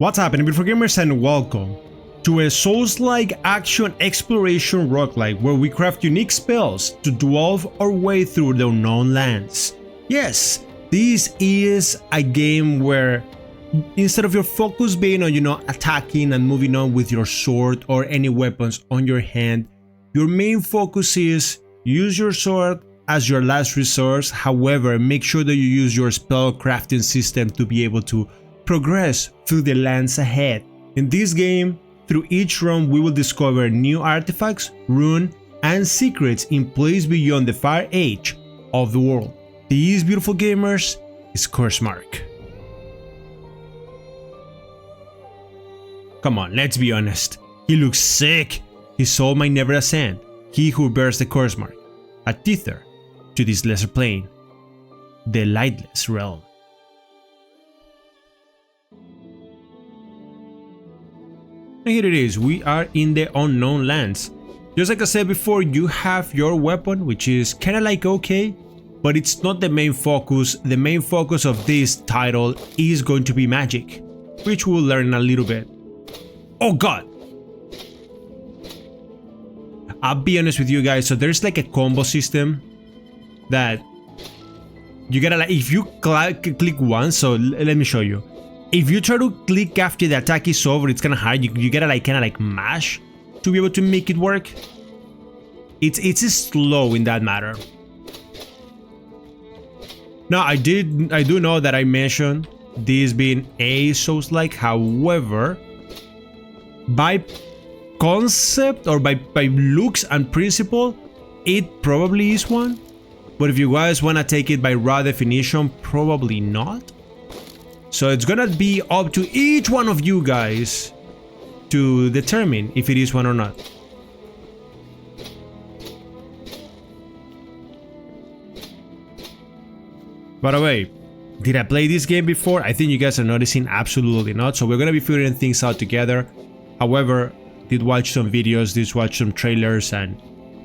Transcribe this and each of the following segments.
What's happening, beautiful gamers, and welcome to a Souls-like action-exploration roguelike where we craft unique spells to delve our way through the unknown lands. Yes, this is a game where instead of your focus being on, attacking and moving on with your sword or any weapons on your hand, your main focus is use your sword as your last resource. However, make sure that you use your spell crafting system to be able to progress through the lands ahead. In this game, through each run we will discover new artifacts, runes, and secrets in places beyond the far edge of the world. These beautiful gamers is Cursemark. Come on, let's be honest. He looks sick. His soul might never ascend. He who bears the Cursemark, a tether to this lesser plane, the lightless realm. And here it is, we are in the unknown lands. Just like I said before, you have your weapon, which is kinda like okay, but it's not the main focus. The main focus of this title is going to be magic, which we'll learn in a little bit. Oh god! I'll be honest with you guys, so there's like a combo system that you gotta like, if you click once, so let me show you. If you try to click after the attack is over, it's kinda hard. You gotta like kinda like mash to be able to make it work. It's slow in that matter. Now I do know that I mentioned this being a Souls-like, however, by concept or by looks and principle, it probably is one. But if you guys wanna take it by raw definition, probably not. So it's gonna be up to each one of you guys to determine if it is one or not. By the way, did I play this game before? I think you guys are noticing absolutely not. So we're gonna be figuring things out together. However, did watch some videos, did watch some trailers, and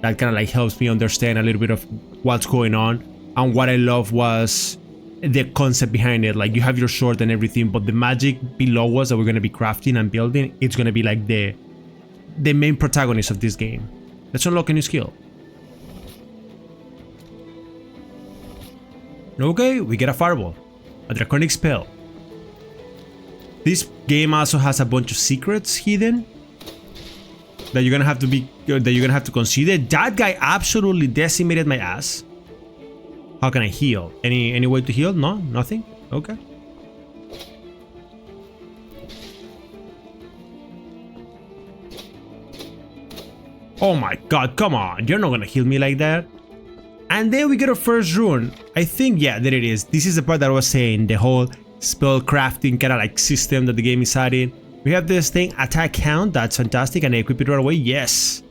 that kind of like helps me understand a little bit of what's going on. And what I love was the concept behind it. Like, you have your sword and everything, but the magic below us that we're going to be crafting and building, it's going to be like the main protagonist of this game. Let's unlock a new skill. Okay, we get a fireball, a draconic spell. This game also has a bunch of secrets hidden that you're gonna have to consider. That guy absolutely decimated my ass. How can I heal? Any way to heal? No, nothing. Okay. Oh my god, come on, you're not gonna heal me like that. And then we get our first rune. I think, yeah, there it is. This is the part that I was saying, the whole spell crafting kind of like system that the game is adding. We have this thing, attack count, that's fantastic, and I equip it right away, yes.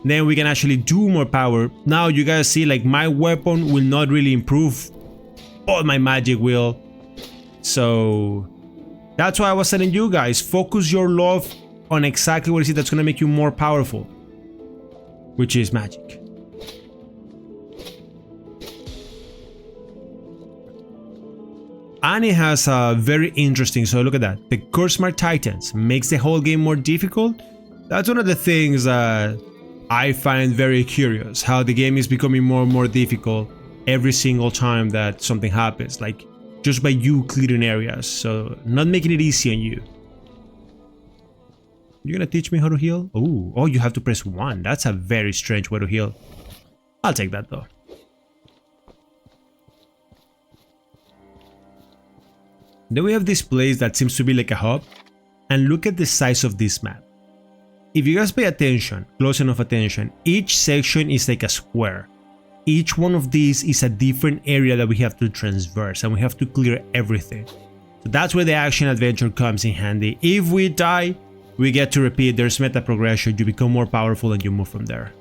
Then we can actually do more power. Now you guys see, like, my weapon will not really improve, but my magic will. So that's why I was telling you guys, focus your love on exactly what is it that's gonna make you more powerful, which is magic. And it has a very interesting, so look at that, the Cursemark Titans makes the whole game more difficult. That's one of the things that I find very curious, how the game is becoming more and more difficult every single time that something happens, like just by you clearing areas, so not making it easy on you. You're gonna teach me how to heal? Oh, you have to press 1. That's a very strange way to heal. I'll take that though. Then we have this place that seems to be like a hub, and look at the size of this map. If you guys pay attention, close enough attention, each section is like a square. Each one of these is a different area that we have to traverse, and we have to clear everything. So that's where the action adventure comes in handy. If we die, we get to repeat. There's meta progression, you become more powerful and you move from there.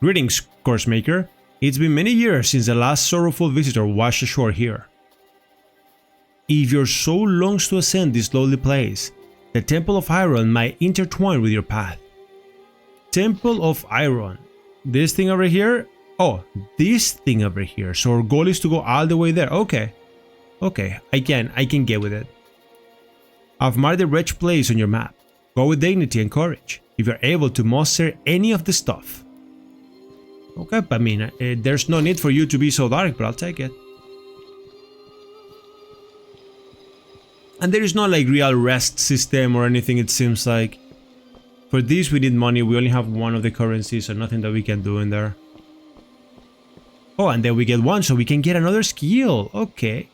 Greetings, Course Maker. It's been many years since the last sorrowful visitor washed ashore here. If your soul longs to ascend this lowly place, the Temple of Iron might intertwine with your path. Temple of Iron. This thing over here? Oh, this thing over here. So our goal is to go all the way there. Okay. Okay, I can get with it. I've marked the wretched place on your map. Go with dignity and courage, if you're able to muster any of the stuff. Okay, I mean, there's no need for you to be so dark, but I'll take it. And there is no like real rest system or anything, it seems like. For this we need money, we only have one of the currencies, so nothing that we can do in there. Oh, and then we get one, so we can get another skill. Okay.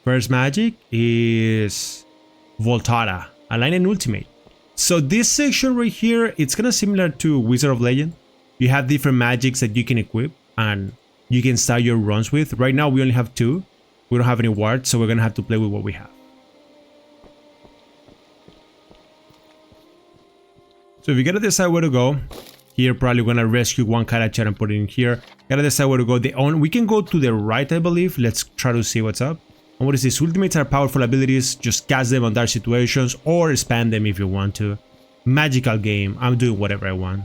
First magic is Voltara, Align and Ultimate. So this section right here, it's kind of similar to Wizard of Legend. You have different magics that you can equip and you can start your runs with. Right now we only have 2. We don't have any wards, so we're gonna have to play with what we have. So if you gotta decide where to go, here probably gonna rescue one character and put it in here. Gotta decide where to go. We can go to the right, I believe. Let's try to see what's up. And what is this? Ultimates are powerful abilities. Just cast them on dark situations or expand them if you want to. Magical game. I'm doing whatever I want.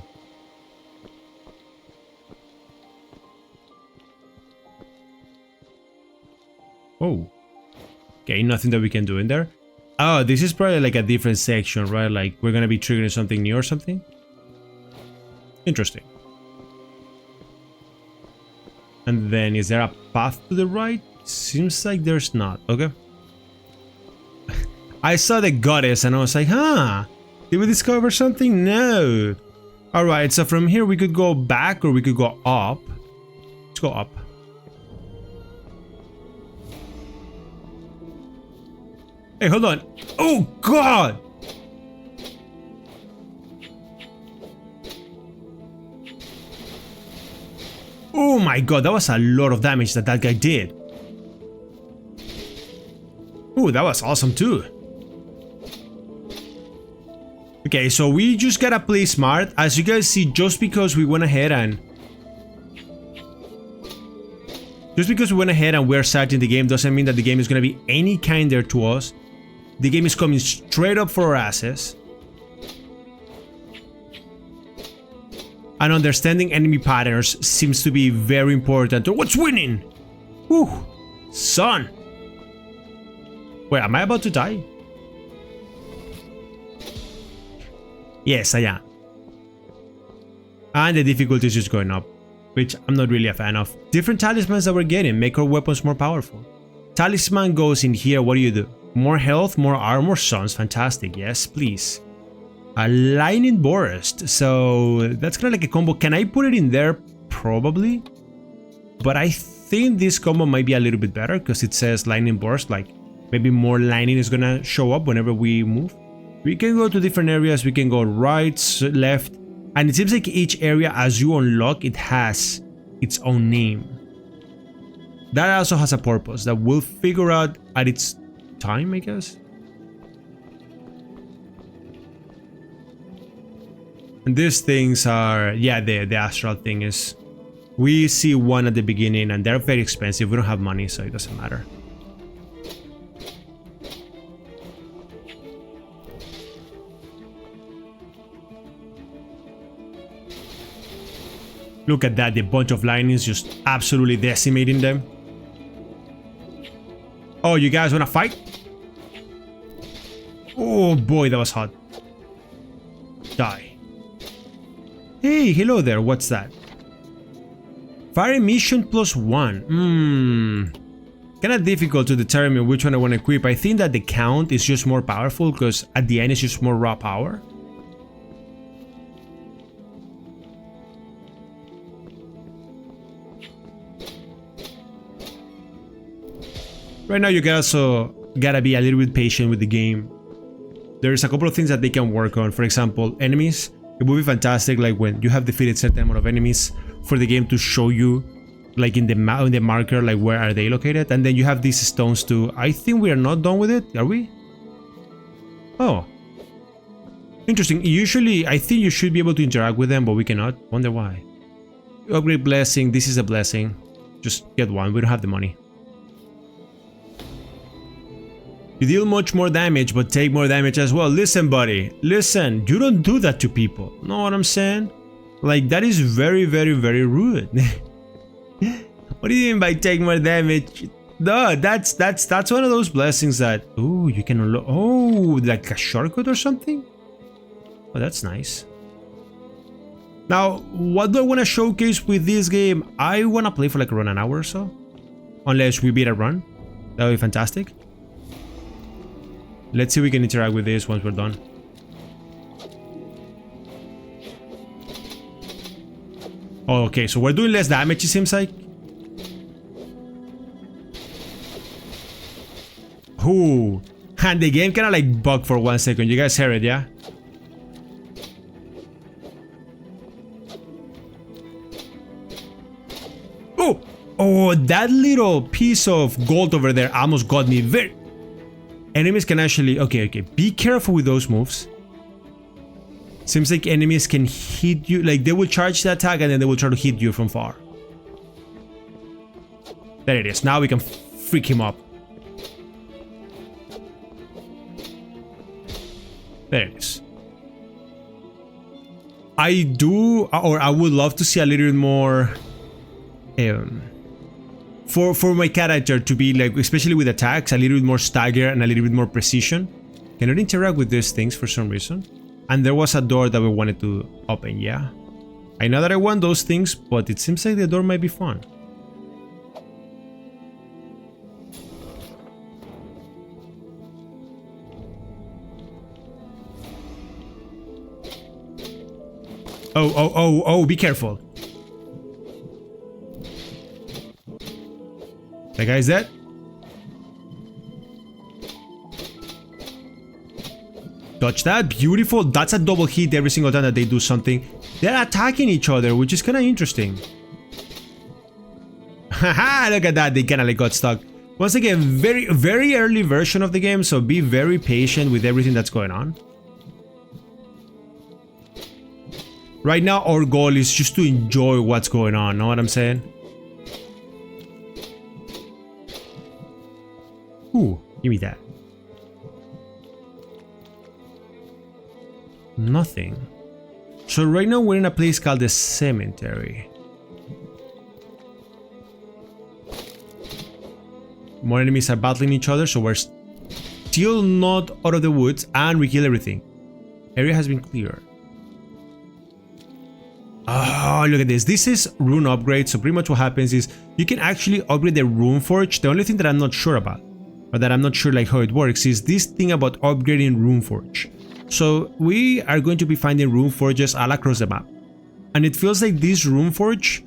Oh. Okay, nothing that we can do in there. Oh, this is probably like a different section, right? Like we're gonna be triggering something new or something. Interesting. And then is there a path to the right? Seems like there's not. Okay. I saw the goddess and I was like, huh? Did we discover something? No. Alright, so from here we could go back or we could go up. Let's go up. Hey, hold on. Oh, God! Oh my God, that was a lot of damage that guy did. Oh, that was awesome too. Okay, so we just gotta play smart. As you guys see, just because we went ahead and we're starting the game doesn't mean that the game is gonna be any kinder to us. The game is coming straight up for our asses. And understanding enemy patterns seems to be very important. What's winning? Whew, son. Wait, am I about to die? Yes, I am. And the difficulty is just going up, which I'm not really a fan of. Different talismans that we're getting make our weapons more powerful. Talisman goes in here, what do? More health, more armor, sounds fantastic. Yes, please. A lightning burst, so that's kind of like a combo. Can I put it in there? Probably. But I think this combo might be a little bit better because it says lightning burst, like maybe more lightning is gonna show up whenever we move. We can go to different areas, we can go right, left, and it seems like each area as you unlock it has its own name. That also has a purpose that we'll figure out at its time, I guess. And these things are, yeah, the astral thing is, we see one at the beginning and they're very expensive. We don't have money, so it doesn't matter. Look at that, the bunch of lightnings just absolutely decimating them. Oh, you guys wanna fight? Oh boy, that was hot. Die. Hey, hello there, what's that? Fire emission +1. Kinda difficult to determine which one I want to equip. I think that the count is just more powerful because at the end it's just more raw power. Right now you also gotta be a little bit patient with the game. There's a couple of things that they can work on. For example, enemies. It would be fantastic, like when you have defeated certain amount of enemies, for the game to show you, like in the marker, like where are they located. And then you have these stones too. I think we are not done with it, are we? Oh, interesting. Usually, I think you should be able to interact with them, but we cannot. Wonder why. Upgrade blessing. This is a blessing. Just get one. We don't have the money. You deal much more damage, but take more damage as well. Listen, buddy. Listen, you don't do that to people. Know what I'm saying? Like, that is very, very, very rude. What do you mean by take more damage? No, that's one of those blessings that, oh, you can unlock. Oh, like a shortcut or something. Oh, that's nice. Now, what do I want to showcase with this game? I want to play for like around an hour or so, unless we beat a run. That would be fantastic. Let's see if we can interact with this once we're done. Oh, okay, so we're doing less damage, it seems like. Ooh, and the game kind of like bugged for 1 second. You guys heard it, yeah? Oh, oh, that little piece of gold over there almost got me very. Enemies can actually, okay, be careful with those moves. Seems like enemies can hit you, like they will charge the attack and then they will try to hit you from far. There it is, now we can freak him up. There it is. I do, or I would love to see a little bit more for my character to be like, especially with attacks, a little bit more stagger and a little bit more precision. Cannot interact with these things for some reason. And there was a door that we wanted to open, yeah. I know that I want those things, but it seems like the door might be fun. Oh, be careful. That guy's dead. Dodge that, beautiful. That's a double hit every single time that they do something. They're attacking each other, which is kind of interesting. Haha, look at that, they kind of like got stuck. Once again, very early version of the game, so be very patient with everything that's going on. Right now, our goal is just to enjoy what's going on, know what I'm saying? Ooh, give me that. Nothing. So right now we're in a place called the cemetery. More enemies are battling each other, so we're still not out of the woods, and we kill everything. Area has been cleared. Oh, look at this. This is rune upgrade, so pretty much what happens is you can actually upgrade the rune forge. The only thing that I'm not sure about, or that I'm not sure like how it works, is this thing about upgrading rune forge. So we are going to be finding rune forges all across the map, and it feels like this rune forge,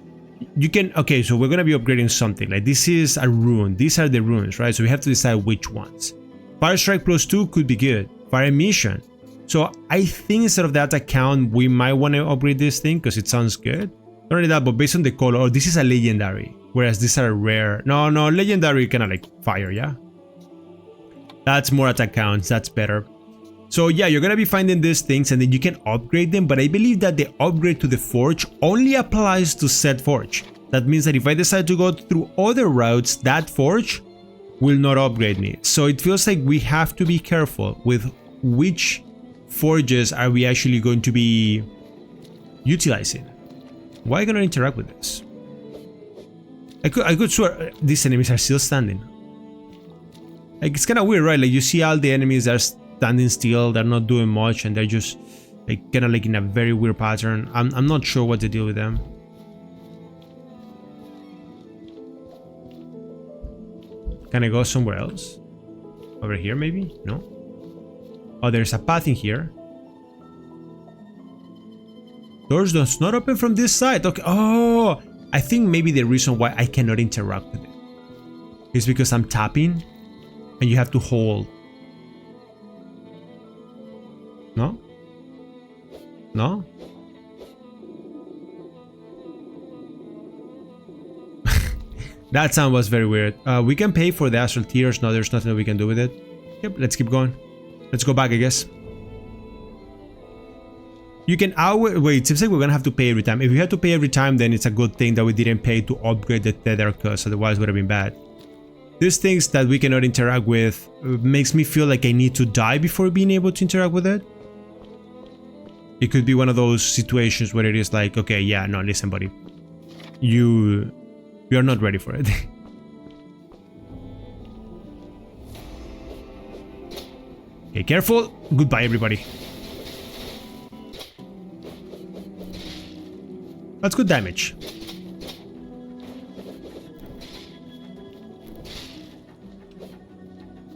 you can, okay, so we're going to be upgrading something like this is a rune, these are the runes, right? So we have to decide which ones. Fire strike +2 could be good. Fire mission. So I think instead of that account, we might want to upgrade this thing because it sounds good. Not only that, but based on the color, oh, this is a legendary, whereas these are rare. No, legendary kind of like fire, yeah? That's more attack counts, that's better. So yeah, you're gonna be finding these things and then you can upgrade them, but I believe that the upgrade to the forge only applies to said forge. That means that if I decide to go through other routes, that forge will not upgrade me. So it feels like we have to be careful with which forges are we actually going to be utilizing. Why are you gonna interact with this? I could swear these enemies are still standing. Like, it's kind of weird, right? Like, you see all the enemies that are standing still, they're not doing much, and they're just like kind of like in a very weird pattern. I'm not sure what to deal with them. Can I go somewhere else? Over here maybe? No? Oh, there's a path in here. Doors does not open from this side. Okay. Oh, I think maybe the reason why I cannot interact with it is because I'm tapping and you have to hold. No? No? That sound was very weird. We can pay for the astral tears. No, there's nothing that we can do with it. Yep, let's keep going. Let's go back, I guess. You can wait, it seems like we're gonna have to pay every time. If we have to pay every time, then it's a good thing that we didn't pay to upgrade the tether, because otherwise it would have been bad. These things that we cannot interact with makes me feel like I need to die before being able to interact with it. It could be one of those situations where it is like, okay, yeah, no, listen, buddy. You We are not ready for it. Okay, careful. Goodbye, everybody. That's good damage.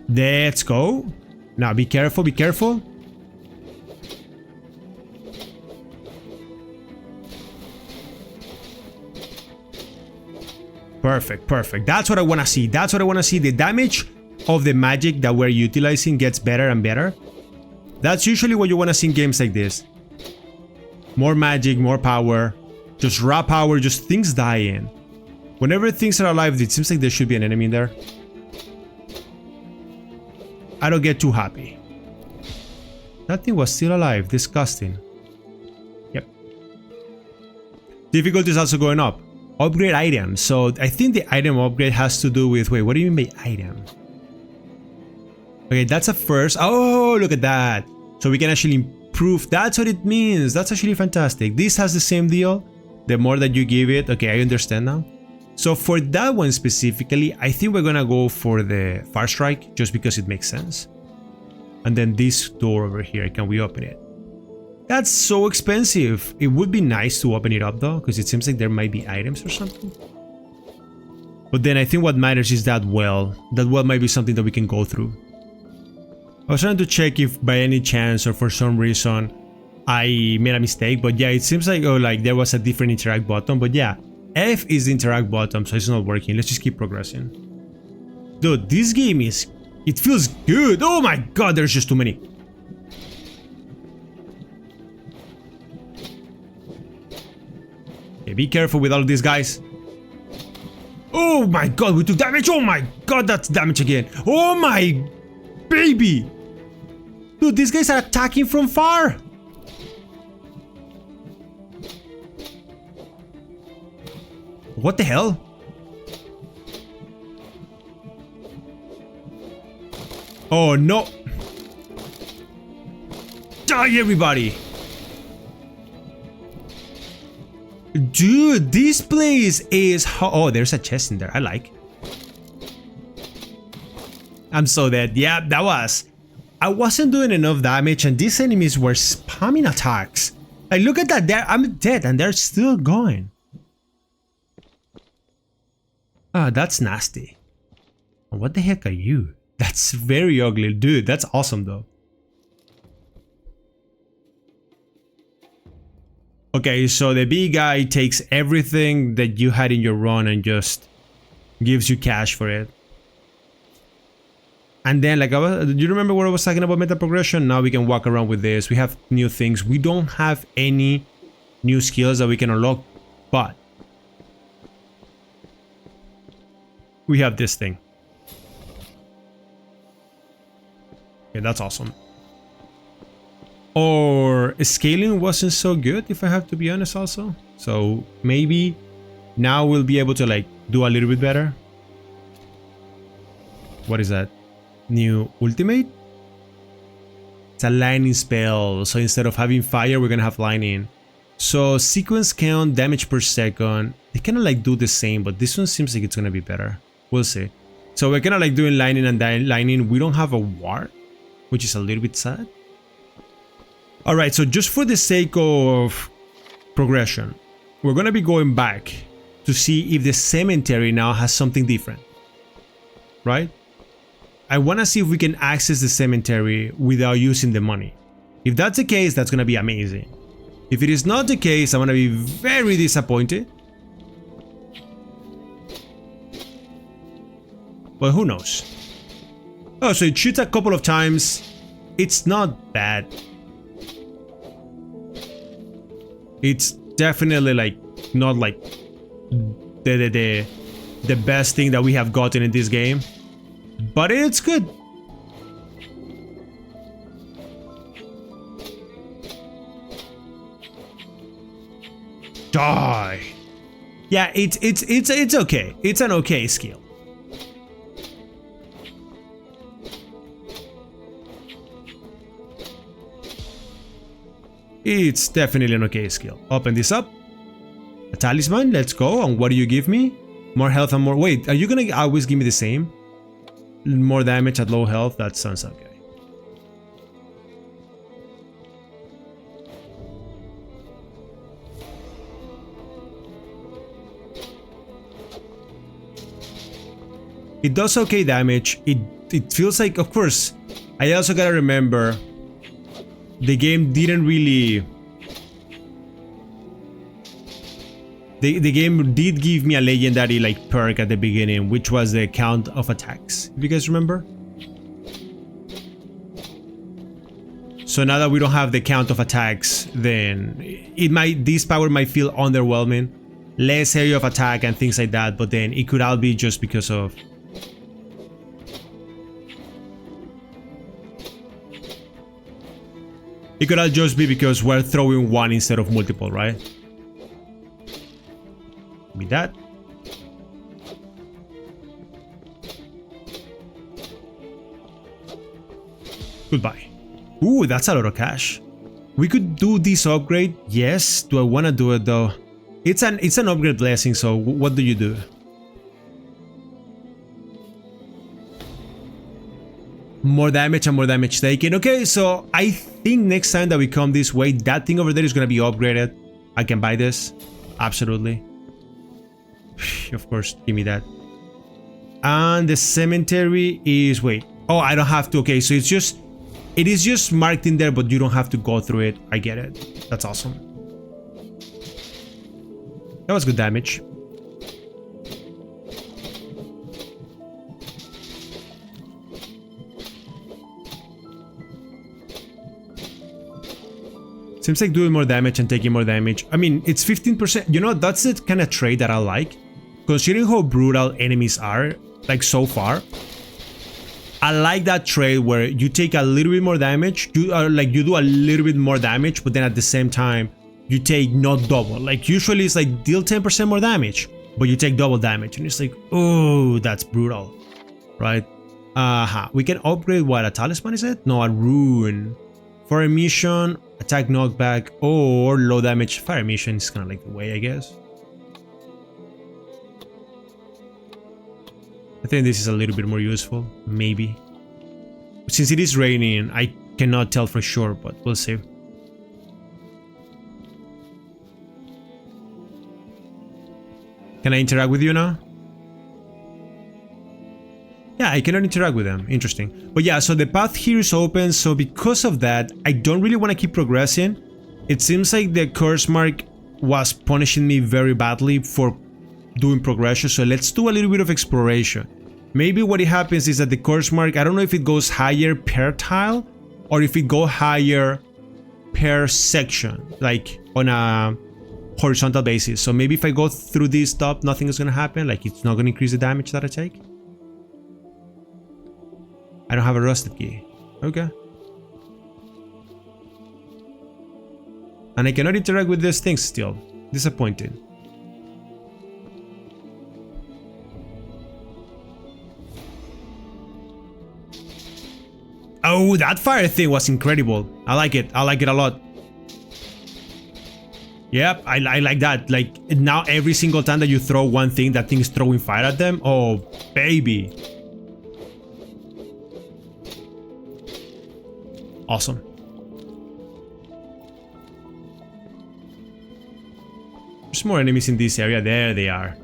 Let's go. Now be careful, be careful. Perfect, perfect. That's what I want to see. That's what I want to see. The damage of the magic that we're utilizing gets better and better. That's usually what you want to see in games like this. More magic, more power. Just raw power, just things dying. Whenever things are alive, it seems like there should be an enemy in there. I don't get too happy. That thing was still alive. Disgusting. Yep. Difficulty is also going up. Upgrade item. So I think the item upgrade has to do with... Wait, what do you mean by item? Okay, that's a first. Oh, look at that. So we can actually improve. That's what it means. That's actually fantastic. This has the same deal. The more that you give it. Okay, I understand now. So for that one specifically, I think we're gonna go for the Far Strike just because it makes sense. And then this door over here, can we open it? That's so expensive. It would be nice to open it up though, because it seems like there might be items or something. But then I think what matters is that well. That well might be something that we can go through. I was trying to check if by any chance or for some reason I made a mistake, but yeah, it seems like there was a different interact button, but yeah. F is the interact button, so it's not working. Let's just keep progressing. Dude, this game is... It feels good. Oh my god, there's just too many. Okay, be careful with all of these guys. Oh my god, we took damage. Oh my god, that's damage again. Oh my baby. Dude, these guys are attacking from far. What the hell? Oh no! Die, everybody! Dude, this place is... Oh, there's a chest in there. I like. I'm so dead. Yeah, that was... I wasn't doing enough damage and these enemies were spamming attacks. Like, look at that. I'm dead and they're still going. Ah, that's nasty. What the heck are you? That's very ugly. Dude, that's awesome though. Okay, so the big guy takes everything that you had in your run and just gives you cash for it. And then, like, do you remember what I was talking about meta progression? Now we can walk around with this. We have new things. We don't have any new skills that we can unlock, but we have this thing. Okay, that's awesome. Or scaling wasn't so good, if I have to be honest also. So maybe now we'll be able to like do a little bit better. What is that? New ultimate? It's a lightning spell. So instead of having fire, we're gonna have lightning. So sequence count, damage per second. They kind of like do the same, but this one seems like it's gonna be better. We'll see. So we're kind of like doing lightning and lightning. We don't have a ward, which is a little bit sad. Alright, so just for the sake of progression, we're gonna be going back to see if the cemetery now has something different. Right? I wanna see if we can access the cemetery without using the money. If that's the case, that's gonna be amazing. If it is not the case, I'm gonna be very disappointed. But who knows? Oh, so it shoots a couple of times. It's not bad. It's definitely like not like the best thing that we have gotten in this game, but it's good. Die. Yeah, it's okay. It's an okay skill. It's definitely an okay skill. Open this up. A talisman, let's go. And what do you give me? More health and more... Wait, are you gonna always give me the same? More damage at low health? That sounds okay. It does okay damage. It feels like, of course, I also gotta remember the game didn't really... The game did give me a legendary like perk at the beginning, which was the count of attacks. If you guys remember. So now that we don't have the count of attacks, then this power might feel underwhelming. Less area of attack and things like that, but then it could all be just because of... It could all just be because we're throwing one instead of multiple, right? Be that. Goodbye. Ooh, that's a lot of cash. We could do this upgrade. Yes. Do I want to do it though? It's an upgrade blessing. So what do you do? More damage and more damage taken. Okay, so I think next time that we come this way, that thing over there is gonna be upgraded. I can buy this. Absolutely. Of course, give me that. And the cemetery is... Wait. Oh, I don't have to. Okay, so it is just marked in there, but you don't have to go through it. I get it. That's awesome. That was good damage. Seems like doing more damage and taking more damage. I mean, it's 15%. You know, that's the kind of trade that I like. Considering how brutal enemies are, like so far, I like that trade where you take a little bit more damage. You do a little bit more damage, but then at the same time, you take not double. Like usually it's like deal 10% more damage, but you take double damage, and it's like, oh, that's brutal, right? We can upgrade what, a talisman is it? No, a rune. For a mission, attack knockback, or low damage. Fire mission is kind of like the way, I guess. I think this is a little bit more useful, maybe. Since it is raining, I cannot tell for sure, but we'll see. Can I interact with you now? Yeah, I cannot interact with them. Interesting. But yeah, so the path here is open, so because of that, I don't really want to keep progressing. It seems like the Cursemark was punishing me very badly for doing progression, so let's do a little bit of exploration. Maybe what happens is that the Cursemark, I don't know if it goes higher per tile or if it goes higher per section, like on a horizontal basis. So maybe if I go through this top, nothing is going to happen, like it's not going to increase the damage that I take. I don't have a rusted key. Okay. And I cannot interact with these things still. Disappointing. Oh, that fire thing was incredible. I like it. I like it a lot. Yep, I like that. Like, now every single time that you throw one thing, that thing is throwing fire at them. Oh, baby. Awesome. There's more enemies in this area. There they are.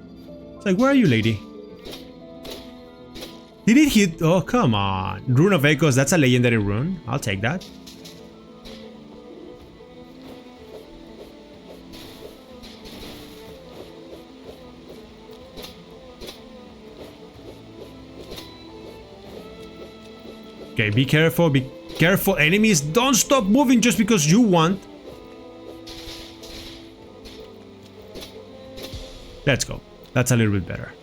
It's like, where are you, lady? Did it hit? Oh, come on. Rune of Echoes, that's a legendary rune. I'll take that. Okay, be careful, be careful. Enemies, don't stop moving just because you want. Let's go. That's a little bit better.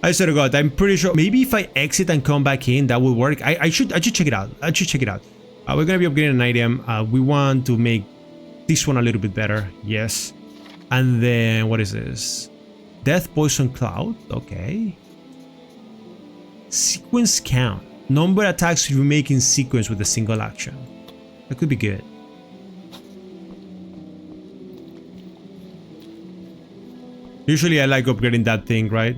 I swear to God, I'm pretty sure maybe if I exit and come back in, that will work. I should check it out. I should check it out. We're gonna be upgrading an item. We want to make this one a little bit better. Yes. And then what is this? Death Poison Cloud. Okay. Sequence count. Number of attacks you make in sequence with a single action. That could be good. Usually I like upgrading that thing, right?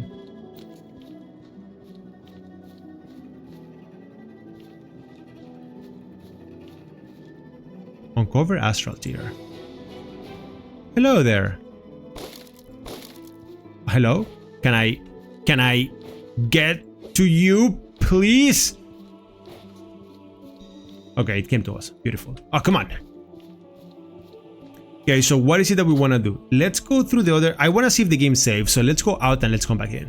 Uncover astral tier. Hello there. Hello? Can I get to you, please? Okay, it came to us. Beautiful. Oh, come on. Okay, so what is it that we want to do? Let's go through the other... I want to see if the game saves, so let's go out and let's come back in.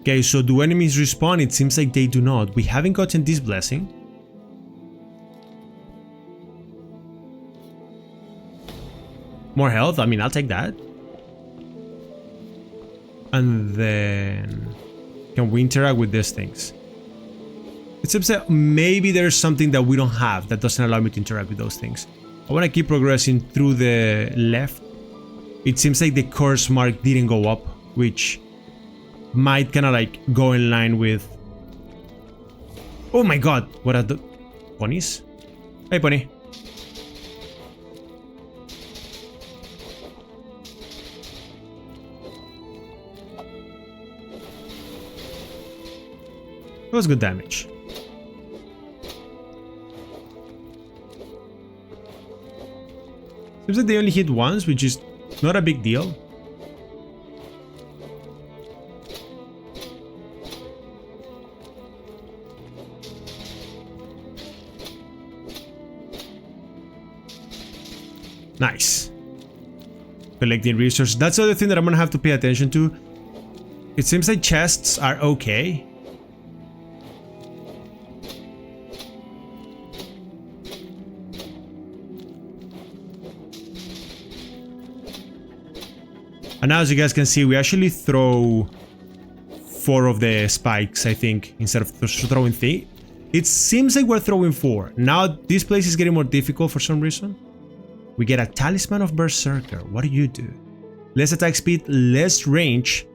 Okay, so do enemies respawn? It seems like they do not. We haven't gotten this blessing. More health? I mean, I'll take that. And then... can we interact with these things? It seems that maybe there's something that we don't have that doesn't allow me to interact with those things. I want to keep progressing through the left. It seems like the Cursemark didn't go up, which might kind of like go in line with... Oh my god! What are the... ponies? Hey, pony. That was good damage. Seems like they only hit once, which is not a big deal. Nice. Collecting resources. That's the other thing that I'm gonna have to pay attention to. It seems like chests are okay. And now, as you guys can see, we actually throw 4 of the spikes, I think, instead of throwing 3. It seems like we're throwing 4. Now, this place is getting more difficult for some reason. We get a Talisman of Berserker. What do you do? Less attack speed, less range.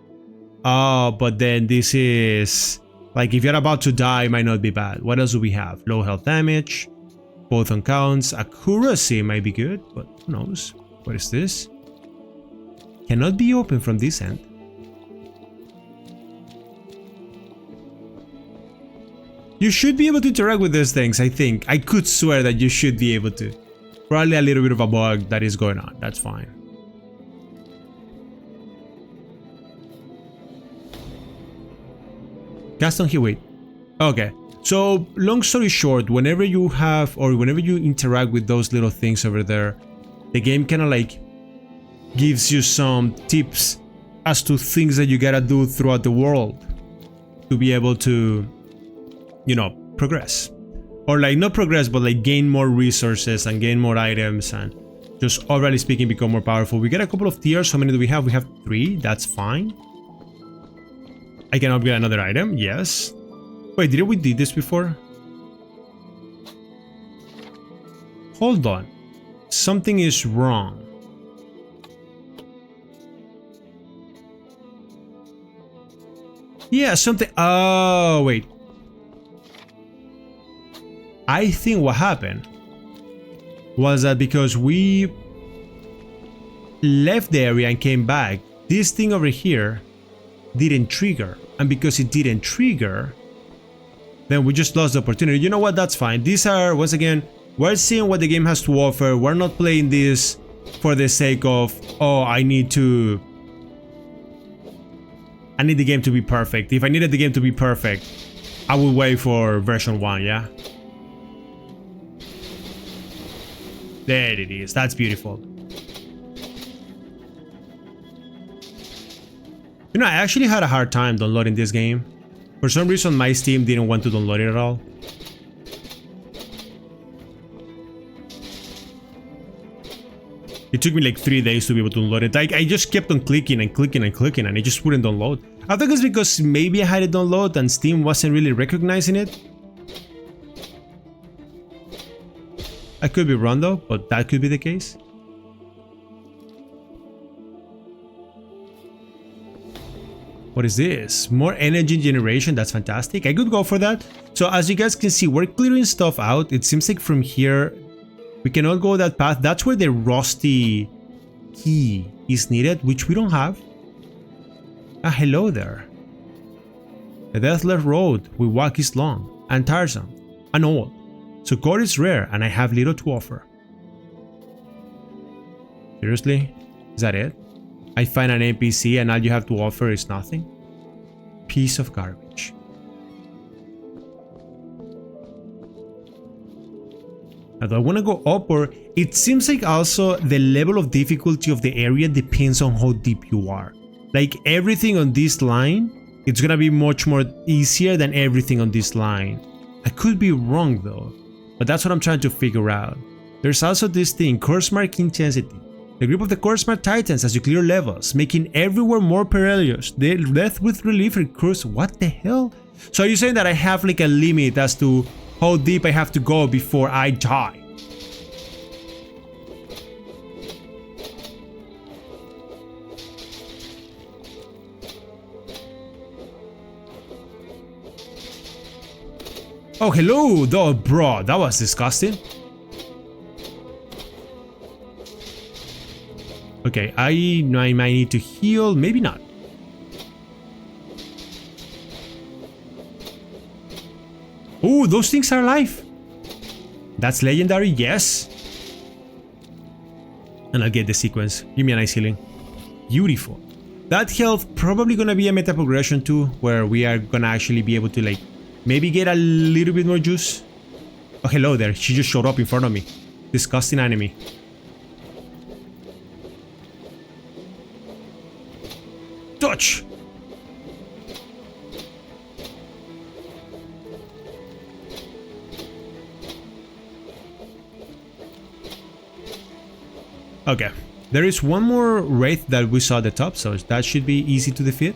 Oh, but then this is... like, if you're about to die, it might not be bad. What else do we have? Low health damage. Both on counts. Accuracy might be good, but who knows? What is this? Cannot be opened from this end. You should be able to interact with these things, I think. I could swear that you should be able to. Probably a little bit of a bug that is going on. That's fine. Cast on here, wait. Okay. So, long story short, whenever you have, or whenever you interact with those little things over there, the game kind of like gives you some tips as to things that you gotta do throughout the world to be able to, you know, progress. Or like, not progress, but like gain more resources and gain more items and just overall speaking become more powerful. We get a couple of tiers. How many do we have? We have 3. That's fine. I can upgrade another item. Yes. Wait, didn't we do this before? Hold on. Something is wrong. Yeah, something... oh, wait. I think what happened was that because we left the area and came back, this thing over here didn't trigger. And because it didn't trigger, then we just lost the opportunity. You know what? That's fine. These are, once again, we're seeing what the game has to offer. We're not playing this for the sake of, oh, I need the game to be perfect. If I needed the game to be perfect, I would wait for version 1, yeah? There it is. That's beautiful. You know, I actually had a hard time downloading this game. For some reason, my Steam didn't want to download it at all. It took me like 3 days to be able to download it. Like, I just kept on clicking and clicking and clicking and it just wouldn't download. I think it's because maybe I had it download and Steam wasn't really recognizing it. I could be wrong though, but that could be the case. What is this? More energy generation, that's fantastic. I could go for that. So as you guys can see, we're clearing stuff out. It seems like from here, we cannot go that path. That's where the rusty key is needed, which we don't have. Ah, hello there. The deathless road we walk is long and tiresome and old, so gold is rare and I have little to offer. Seriously? Is that it? I find an NPC and all you have to offer is nothing? Piece of garbage. Now, do I want to go up, or it seems like also the level of difficulty of the area depends on how deep you are. Like everything on this line, it's gonna be much more easier than everything on this line. I could be wrong though, but that's what I'm trying to figure out. There's also this thing, Cursemark intensity. The grip of the Cursemark tightens as you clear levels, making everywhere more perilous. The death with relief recurs. What the hell? So are you saying that I have like a limit as to how deep I have to go before I die? Oh, hello, though, bro. That was disgusting. Okay, I might need to heal. Maybe not. Oh, those things are alive. That's legendary, yes. And I'll get the sequence. Give me a nice healing. Beautiful. That health probably gonna be a meta progression too, where we are gonna actually be able to like maybe get a little bit more juice. Oh, hello there. She just showed up in front of me. Disgusting enemy. Touch! Okay. There is one more wraith that we saw at the top, so that should be easy to defeat.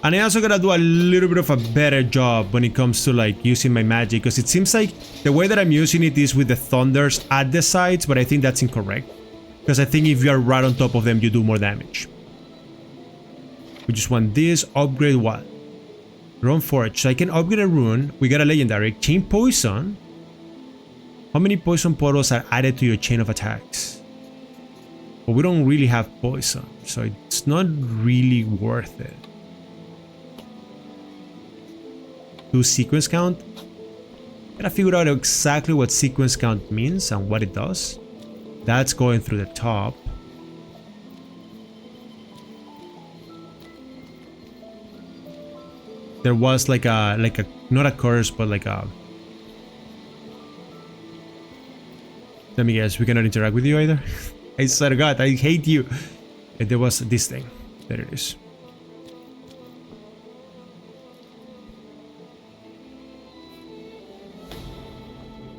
And I also gotta do a little bit of a better job when it comes to like using my magic, because it seems like the way that I'm using it is with the thunders at the sides, but I think that's incorrect. Because I think if you are right on top of them, you do more damage. We just want this. Upgrade what? Rune Forge. So I can upgrade a rune. We got a legendary. Chain Poison. How many poison portals are added to your chain of attacks? But we don't really have poison, so it's not really worth it. Do sequence count? Gotta figure out exactly what sequence count means and what it does. That's going through the top. There was like a not a curse, but like a. Let me guess, we cannot interact with you either. I swear to God, I hate you. There was this thing. There it is.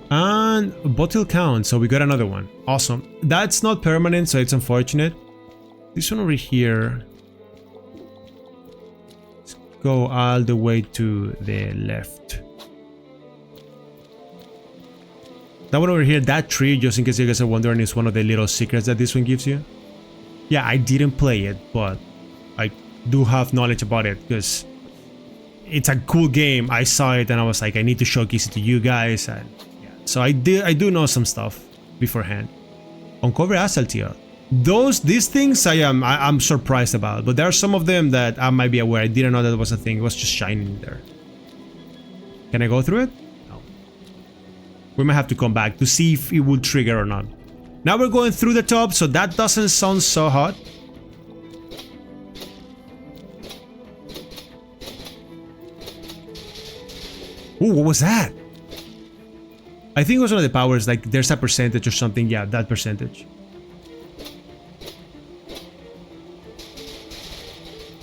And bottle count, so we got another one. Awesome. That's not permanent, so it's unfortunate. This one over here. Let's go all the way to the left. That one over here, that tree, just in case you guys are wondering, is one of the little secrets that this one gives you. Yeah, I didn't play it, but I do have knowledge about it because it's a cool game. I saw it and I was like, I need to showcase it to you guys. And so I do know some stuff beforehand. Uncover Asaltia. These things I'm surprised about, but there are some of them that I might be aware. I didn't know that was a thing. It was just shining there. Can I go through it? No. We might have to come back to see if it will trigger or not. Now we're going through the top, so that doesn't sound so hot. Ooh, what was that? I think it was one of the powers, like there's a percentage or something. Yeah, that percentage.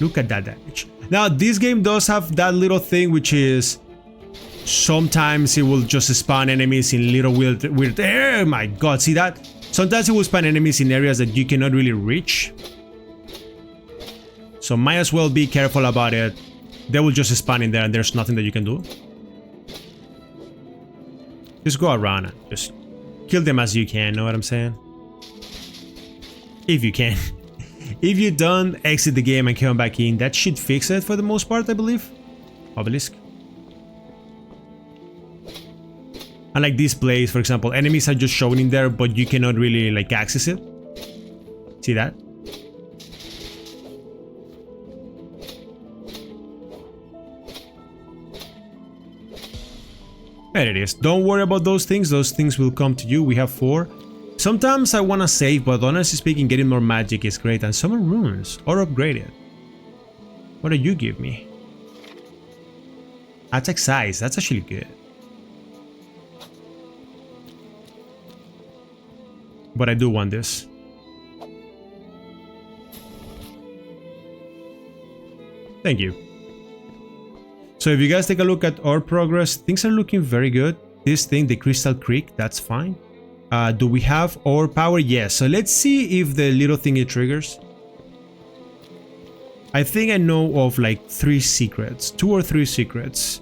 Look at that damage. Now, this game does have that little thing, which is sometimes it will just spawn enemies in little weird. Oh my god, see that? Sometimes it will spawn enemies in areas that you cannot really reach. So might as well be careful about it. They will just spawn in there and there's nothing that you can do. Just go around and just kill them as you can, know what I'm saying? If you can. If you don't, exit the game and come back in. That should fix it for the most part, I believe. Obelisk. And like this place, for example, enemies are just showing in there, but you cannot really like access it. See that? There it is. Don't worry about those things. Those things will come to you. We have 4. Sometimes I want to save, but honestly speaking, getting more magic is great. And some runes or upgraded. What do you give me? Attack size. That's actually good. But I do want this. Thank you. So if you guys take a look at our progress, things are looking very good. This thing, the Crystal Creek, that's fine. Do we have our power? Yes. So let's see if the little thing it triggers. I think I know of like 3 secrets, 2 or 3 secrets.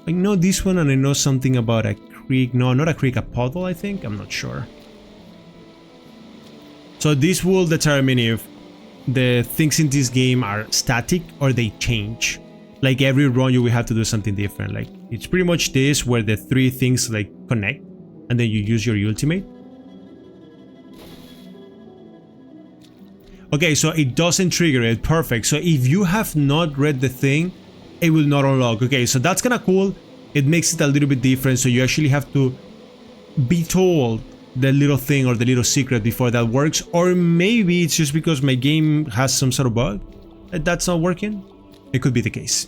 I know this one and I know something about a creek. No, not a creek, a puddle, I think. I'm not sure. So this will determine if the things in this game are static or they change. Like every run you will have to do something different. Like it's pretty much this where the 3 things like connect and then you use your ultimate. Okay, so it doesn't trigger it. Perfect. So if you have not read the thing, it will not unlock. Okay, so that's kind of cool. It makes it a little bit different. So you actually have to be told the little thing or the little secret before that works. Or maybe it's just because my game has some sort of bug that's not working. It could be the case.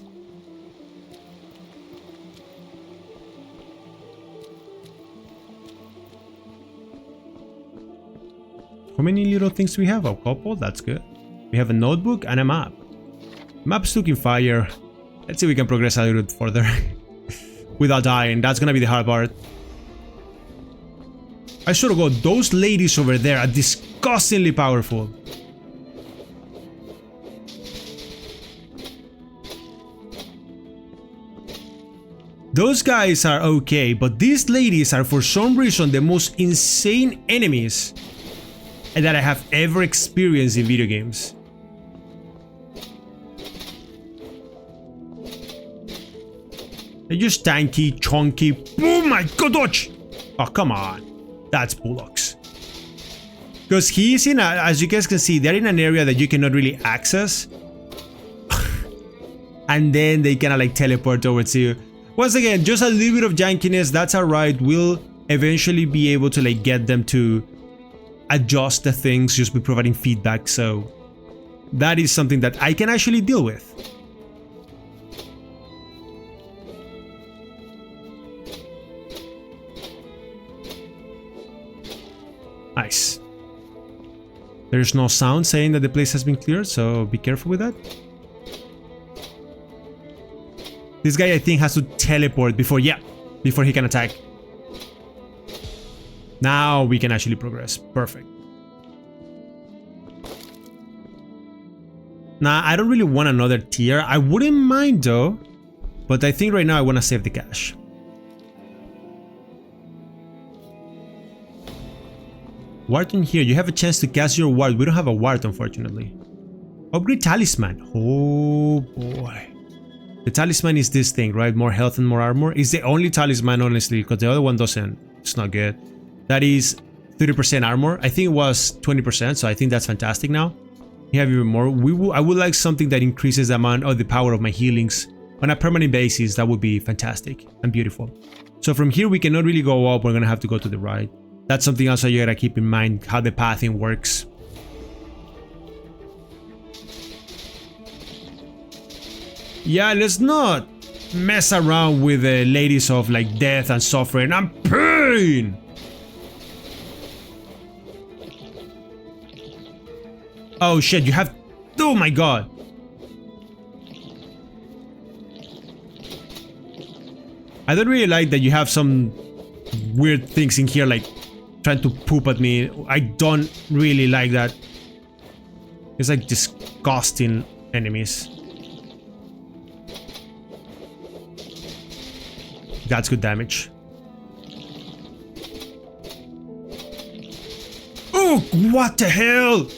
How many little things do we have? A couple, that's good. We have a notebook and a map. Map's looking fire. Let's see if we can progress a little bit further without dying. That's gonna be the hard part. I swear to God, those ladies over there are disgustingly powerful. Those guys are okay, but these ladies are for some reason the most insane enemies that I have ever experienced in video games. They're just tanky, chunky. Oh my god, dodge! Oh, come on. That's bullocks. Because he's in a, as you guys can see, they're in an area that you cannot really access. And then they kind of like teleport over to you. Once again, just a little bit of jankiness, that's alright. We'll eventually be able to like get them to adjust the things just by providing feedback, so that is something that I can actually deal with. Nice. There's no sound saying that the place has been cleared, so be careful with that. This guy, I think, has to teleport before he can attack. Now we can actually progress. Perfect. Nah, I don't really want another tier. I wouldn't mind though, but I think right now I want to save the cash. Ward here. You have a chance to cast your ward. We don't have a ward, unfortunately. Upgrade talisman. Oh boy. The talisman is this thing, right? More health and more armor. It's the only talisman, honestly, because the other one doesn't. It's not good. That is 30% armor. I think it was 20%, so I think that's fantastic now. You have even more. I would like something that increases the amount of the power of my healings on a permanent basis. That would be fantastic and beautiful. So from here, we cannot really go up. We're going to have to go to the right. That's something else that you gotta keep in mind, how the pathing works. Yeah, let's not mess around with the ladies of like death and suffering and pain. Oh shit, you have... Oh my god. I don't really like that you have some weird things in here like trying to poop at me. I don't really like that. It's like disgusting enemies. That's good damage. Oh, what the hell?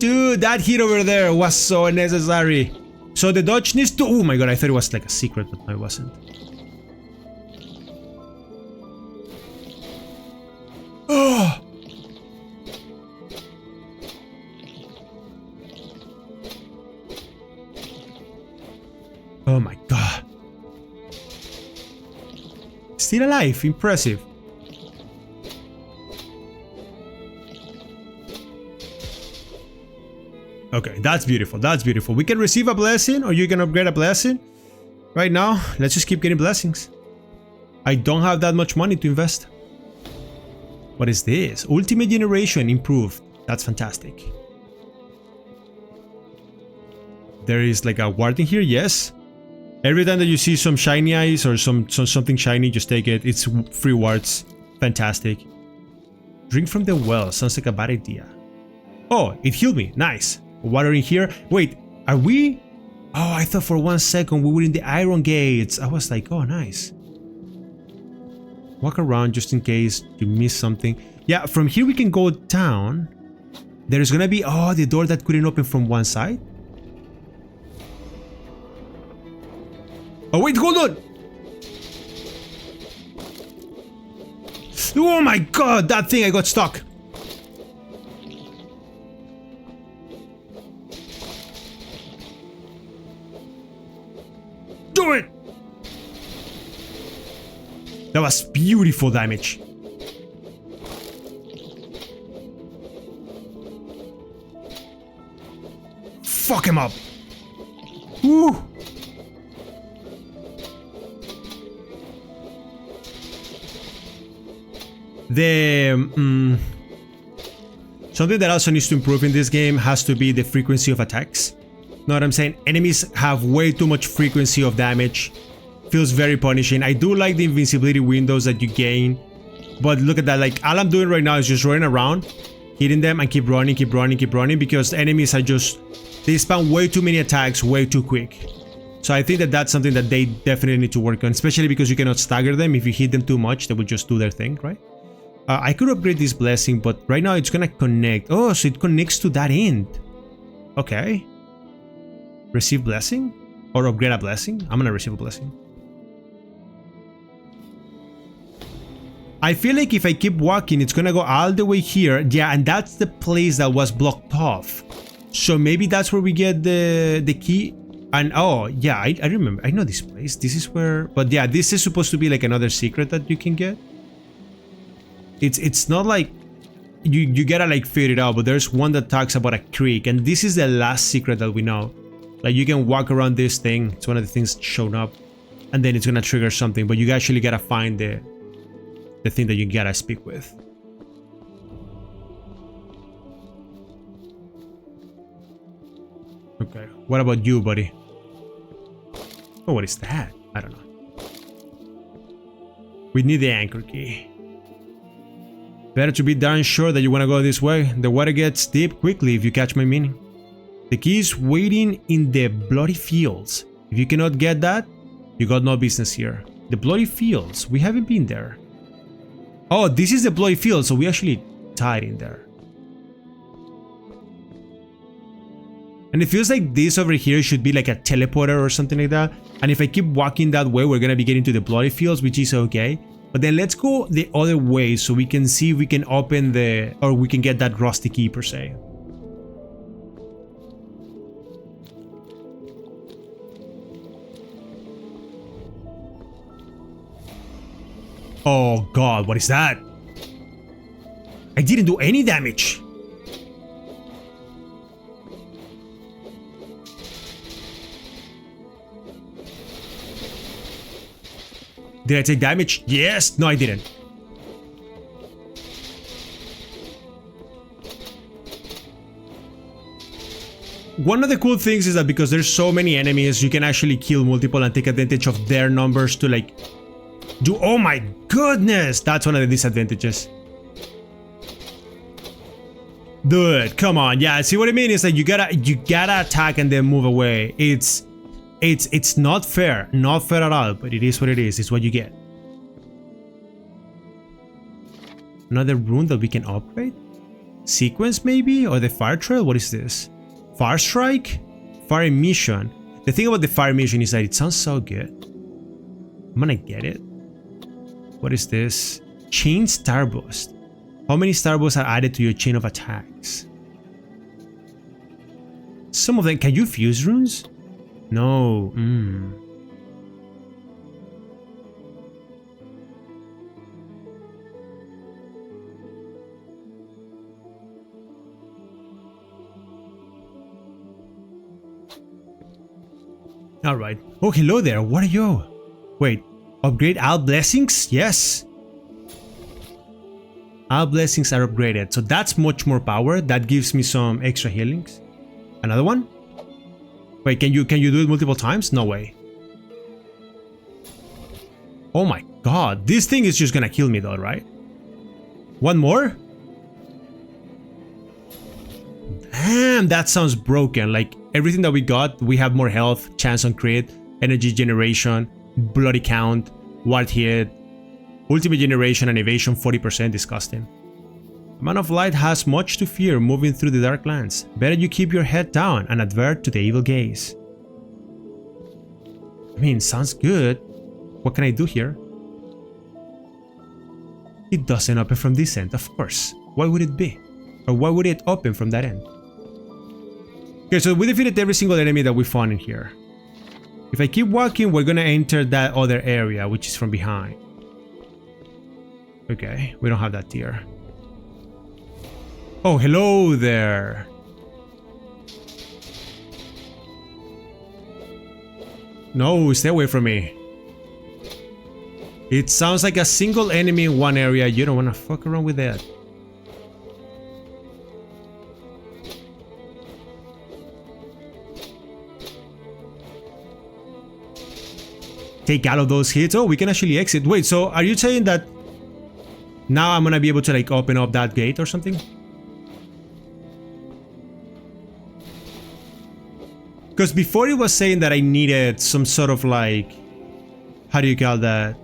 Dude, that hit over there was so necessary. So the dodge needs to... Oh my god, I thought it was like a secret, but no, it wasn't. Oh! Oh my god. Still alive, impressive. Okay, that's beautiful, that's beautiful. We can receive a blessing or you can upgrade a blessing. Right now, let's just keep getting blessings. I don't have that much money to invest. What is this? Ultimate generation improved. That's fantastic. There is like a ward in here, yes. Every time that you see some shiny eyes or something shiny, just take it. It's free wards. Fantastic. Drink from the well. Sounds like a bad idea. Oh, it healed me. Nice. Water in here. Wait, are we? Oh, I thought for 1 second we were in the iron gates. I was like, oh, nice. Walk around just in case you miss something. Yeah, from here we can go down. There's gonna be, oh, the door that couldn't open from one side. Oh wait, hold on! Oh my god, that thing, I got stuck. Do it! That was beautiful damage. Fuck him up. Woo! Something that also needs to improve in this game has to be the frequency of attacks. Know what I'm saying? Enemies have way too much frequency of damage. Feels very punishing. I do like the invincibility windows that you gain, but look at that. Like, all I'm doing right now is just running around, hitting them and keep running because the enemies are just, they spam way too many attacks way too quick. So I think that that's something that they definitely need to work on, especially because you cannot stagger them. If you hit them too much, they will just do their thing, right? I could upgrade this blessing, but right now it's gonna connect. Oh, so it connects to that end. Okay. Receive blessing? Or upgrade a blessing? I'm gonna receive a blessing. I feel like if I keep walking, it's gonna go all the way here. Yeah, and that's the place that was blocked off. So maybe that's where we get the key. And oh, yeah, I remember. I know this place. This is where... But yeah, this is supposed to be like another secret that you can get. It's not like you gotta like figure it out, but there's one that talks about a creek, and this is the last secret that we know. Like, you can walk around this thing, it's one of the things shown up, and then it's gonna trigger something, but you actually gotta find the thing that you gotta speak with. Okay, what about you, buddy? Oh, what is that? I don't know. We need the anchor key. Better to be darn sure that you want to go this way. The water gets deep quickly, if you catch my meaning. The key is waiting in the bloody fields. If you cannot get that, you got no business here. The bloody fields, we haven't been there. Oh, this is the bloody field, so we actually tied in there. And it feels like this over here should be like a teleporter or something like that. And if I keep walking that way, we're gonna be getting to the bloody fields, which is okay. But then let's go the other way so we can see if we can open the... or we can get that rusty key per se. Oh god, what is that? I didn't do any damage. Did I take damage? Yes! No, I didn't. One of the cool things is that because there's so many enemies, you can actually kill multiple and take advantage of their numbers to like do... Oh my goodness! That's one of the disadvantages. Dude, come on. Yeah, see what I mean? It's like you gotta attack and then move away. It's not fair. Not fair at all, but it is what it is. It's what you get. Another rune that we can upgrade? sequence maybe? Or the fire trail? What is this? Fire strike? Fire emission. The thing about the fire emission is that it sounds so good. I'm gonna get it. What is this? Chain starburst. How many starbursts are added to your chain of attacks? Some of them. Can you fuse runes? No. Alright. Oh, hello there. What are you? Wait. Upgrade all blessings? Yes. All blessings are upgraded. So that's much more power. That gives me some extra healings. Another one? Wait, can you do it multiple times? No way. Oh my god. This thing is just gonna kill me though, right? One more? Damn, that sounds broken. Like everything that we got, we have more health, chance on crit, energy generation, bloody count, ward hit, ultimate generation and evasion 40%. Disgusting. Man of Light has much to fear moving through the dark lands. Better you keep your head down and advert to the evil gaze. I mean, sounds good. What can I do here? It doesn't open from this end, of course. Why would it be? Or why would it open from that end? Okay, so we defeated every single enemy that we found in here. If I keep walking, we're gonna enter that other area, which is from behind. Okay, we don't have that tier. Oh, hello there. No, stay away from me. It sounds like a single enemy in one area. You don't want to fuck around with that. Take all of those hits. Oh, we can actually exit. Wait, so are you saying that now I'm gonna be able to like open up that gate or something? Because before it was saying that I needed some sort of like, how do you call that?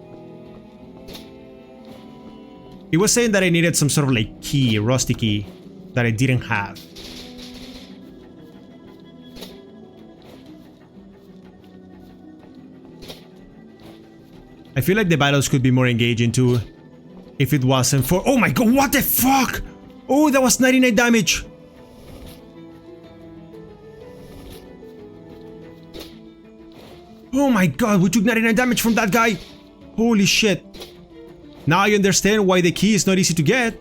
It was saying that I needed some sort of like key, rusty key, that I didn't have. I feel like the battles could be more engaging too if it wasn't for— oh my god, what the fuck? Oh, that was 99 damage. Oh my god, we took 99 damage from that guy. Holy shit. Now I understand why the key is not easy to get.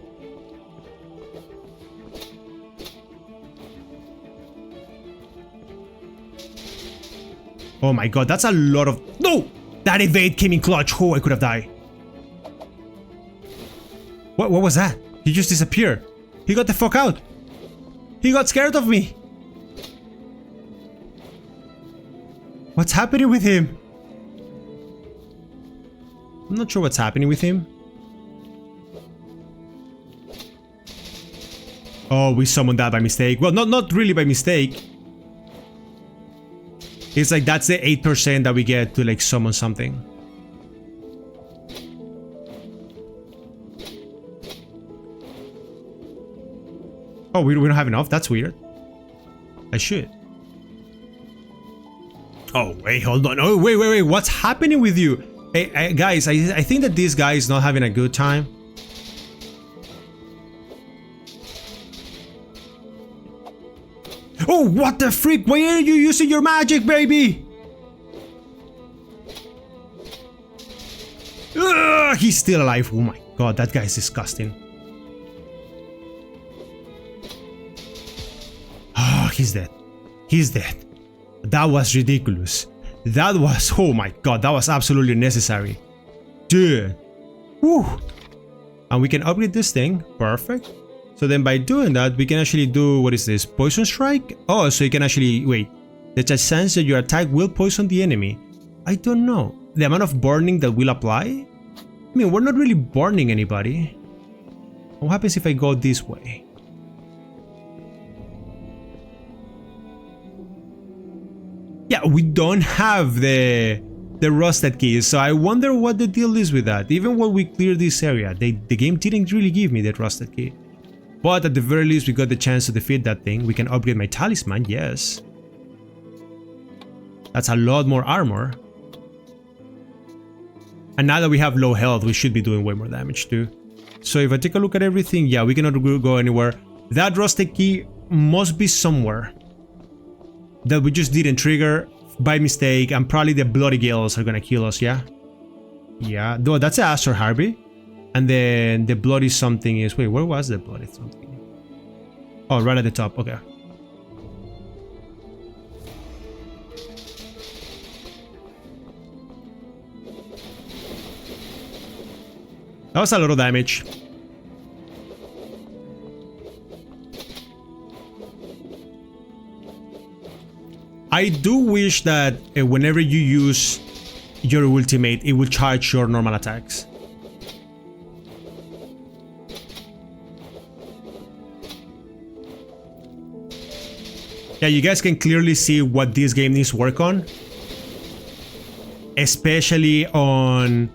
Oh my god, that's a lot of— no! That evade came in clutch. Oh, I could have died. What was that? He just disappeared. He got the fuck out. He got scared of me. What's happening with him? I'm not sure what's happening with him. Oh, we summoned that by mistake. Well, not really by mistake. It's like that's the 8% that we get to like summon something. Oh, we don't have enough? That's weird. I should. Oh, wait, hold on. Oh, wait. What's happening with you? Hey, guys, I think that this guy is not having a good time. Oh, what the freak? Why are you using your magic, baby? Ugh, he's still alive. Oh my god, that guy is disgusting. Oh, he's dead. He's dead. That was ridiculous. That was— oh my god, that was absolutely necessary. Dude. Whew. And we can upgrade this thing. Perfect. So then by doing that, we can actually do— what is this? Poison strike? Oh, so you can actually— wait. There's a chance that your attack will poison the enemy. I don't know. The amount of burning that will apply? I mean, we're not really burning anybody. What happens if I go this way? Yeah, we don't have the rusted keys, so I wonder what the deal is with that. Even when we clear this area, the game didn't really give me that rusted key. But at the very least, we got the chance to defeat that thing. We can upgrade my talisman, yes. That's a lot more armor. And now that we have low health, we should be doing way more damage too. So if I take a look at everything, yeah, we cannot go anywhere. That rusted key must be somewhere that we just didn't trigger by mistake, and probably the bloody gales are gonna kill us, yeah? Yeah, though that's a Astor Harvey. And then the bloody something is... Wait, where was the bloody something? Oh, right at the top, okay. That was a lot of damage. I do wish that whenever you use your ultimate, it will charge your normal attacks. Yeah, you guys can clearly see what this game needs work on. Especially on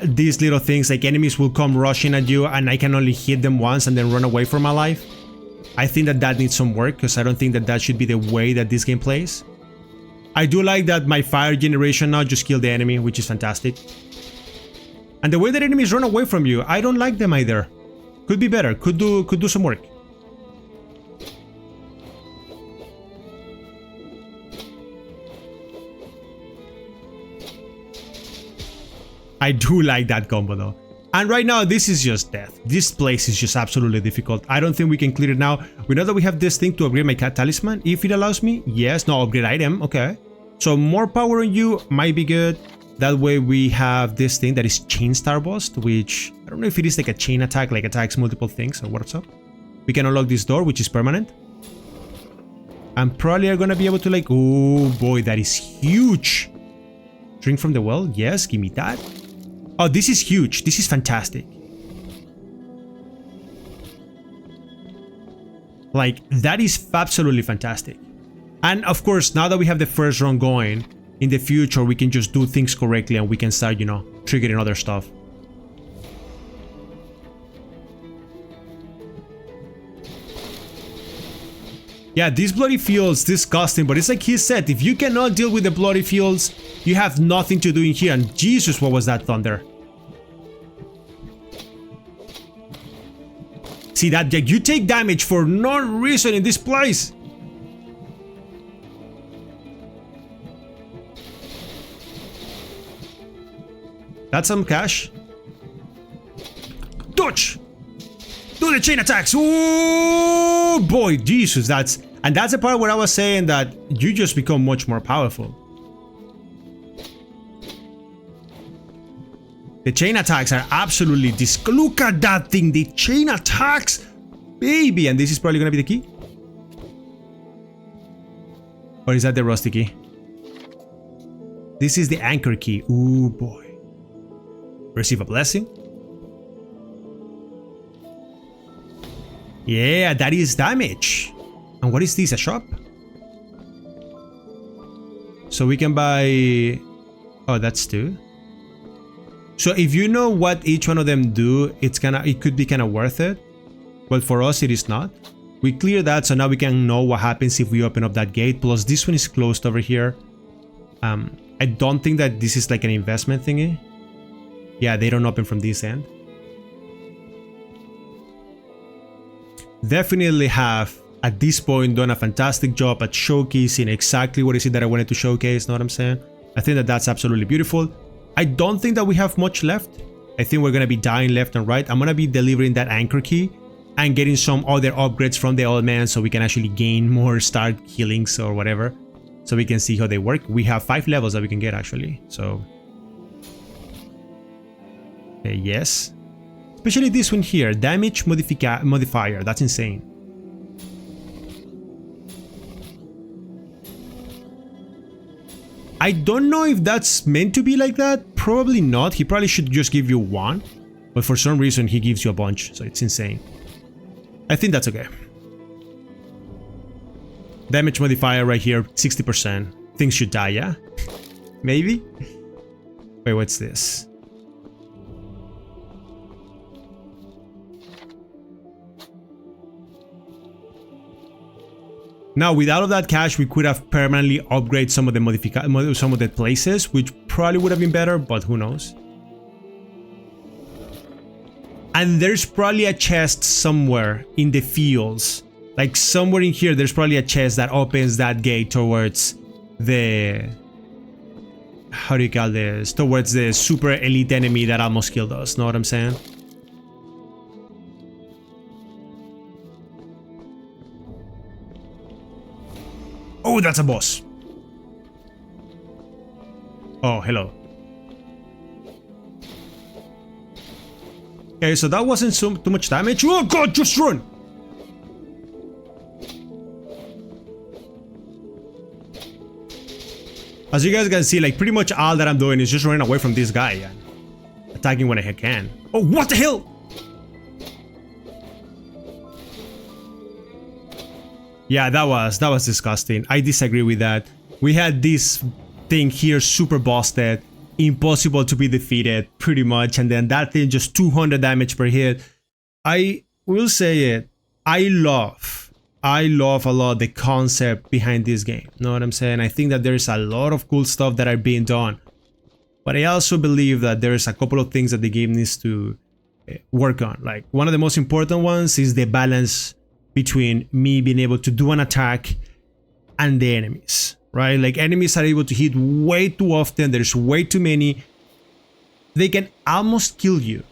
these little things, like enemies will come rushing at you and I can only hit them once and then run away for my life. I think that that needs some work, because I don't think that that should be the way that this game plays. I do like that my fire generation now just killed the enemy, which is fantastic. And the way that enemies run away from you, I don't like them either. Could be better, could do some work. I do like that combo though. And right now, this is just death. This place is just absolutely difficult. I don't think we can clear it now. We know that we have this thing to upgrade my cat talisman, if it allows me. Yes, no, upgrade item, okay. So more power on you might be good. That way we have this thing that is Chain Star Bust, which I don't know if it is like a chain attack, like attacks multiple things or what's up. We can unlock this door, which is permanent. And probably are gonna be able to like, oh boy, that is huge. Drink from the well, yes, give me that. Oh, this is huge. This is fantastic. Like, that is absolutely fantastic. And of course, now that we have the first run going, in the future, we can just do things correctly and we can start, you know, triggering other stuff. Yeah, this bloody feels disgusting, but it's like he said, if you cannot deal with the bloody fields, you have nothing to do in here. And Jesus, what was that thunder? See that? You take damage for no reason in this place. That's some cash. Dodge! Do the chain attacks! Oh boy, Jesus, that's the part where I was saying that you just become much more powerful. The chain attacks are absolutely look at that thing, the chain attacks, baby. And this is probably gonna be the key. Or is that the rusty key? This is the anchor key. Ooh boy. Receive a blessing. Yeah, that is damage. And what is this, a shop? So we can buy... Oh, that's two. So if you know what each one of them do, it could be kind of worth it. But for us, it is not. We clear that, so now we can know what happens if we open up that gate. Plus, this one is closed over here. I don't think that this is like an investment thingy. Yeah, they don't open from this end. Definitely have, at this point, done a fantastic job at showcasing exactly what is it that I wanted to showcase, know what I'm saying? I think that that's absolutely beautiful. I don't think that we have much left. I think we're gonna be dying left and right. I'm gonna be delivering that anchor key and getting some other upgrades from the old man so we can actually gain more start killings or whatever. So we can see how they work. We have 5 levels that we can get actually, so... yes. Especially this one here, damage modifier, that's insane. I don't know if that's meant to be like that, probably not, he probably should just give you 1, but for some reason he gives you a bunch, so it's insane. I think that's okay. Damage modifier right here, 60%. Things should die, yeah? Maybe? Wait, what's this? Now, with all of that cash, we could have permanently upgraded some of the places, which probably would have been better, but who knows. And there's probably a chest somewhere in the fields. Like somewhere in here, there's probably a chest that opens that gate towards the... How do you call this? Towards the super elite enemy that almost killed us. Know what I'm saying? Oh, that's a boss. Oh, hello. Okay, so that wasn't too much damage. Oh god, just run! As you guys can see, like pretty much all that I'm doing is just running away from this guy and attacking when I can. Oh, what the hell? Yeah, that was disgusting. I disagree with that. We had this thing here super busted, impossible to be defeated pretty much, and then that thing just 200 damage per hit. I will say it, I love a lot the concept behind this game. Know what I'm saying? I think that there's a lot of cool stuff that are being done, but I also believe that there's a couple of things that the game needs to work on. Like one of the most important ones is the balance between me being able to do an attack and the enemies, right? Like enemies are able to hit way too often, there's way too many. They can almost kill you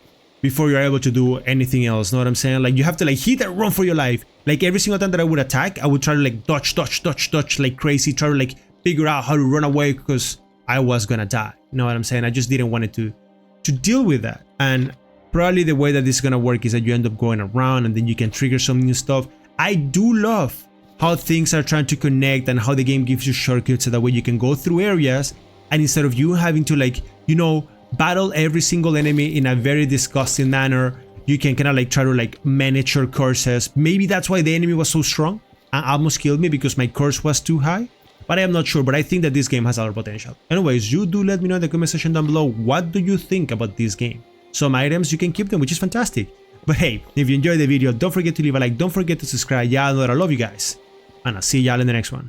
before you're able to do anything else, know what I'm saying? Like you have to like hit and run for your life. Like every single time that I would attack, I would try to like dodge like crazy, try to like figure out how to run away because I was gonna die. You know what I'm saying? I just didn't want it to deal with that. And probably the way that this is gonna work is that you end up going around and then you can trigger some new stuff. I do love how things are trying to connect and how the game gives you shortcuts so that way you can go through areas and instead of you having to like, you know, battle every single enemy in a very disgusting manner, you can kind of like try to like manage your curses. Maybe that's why the enemy was so strong and almost killed me because my curse was too high. But I am not sure, but I think that this game has a lot of potential. Anyways, you do let me know in the comment section down below, what do you think about this game? Some items, you can keep them, which is fantastic. But hey, if you enjoyed the video, don't forget to leave a like, don't forget to subscribe. Y'all know that I love you guys. And I'll see y'all in the next one.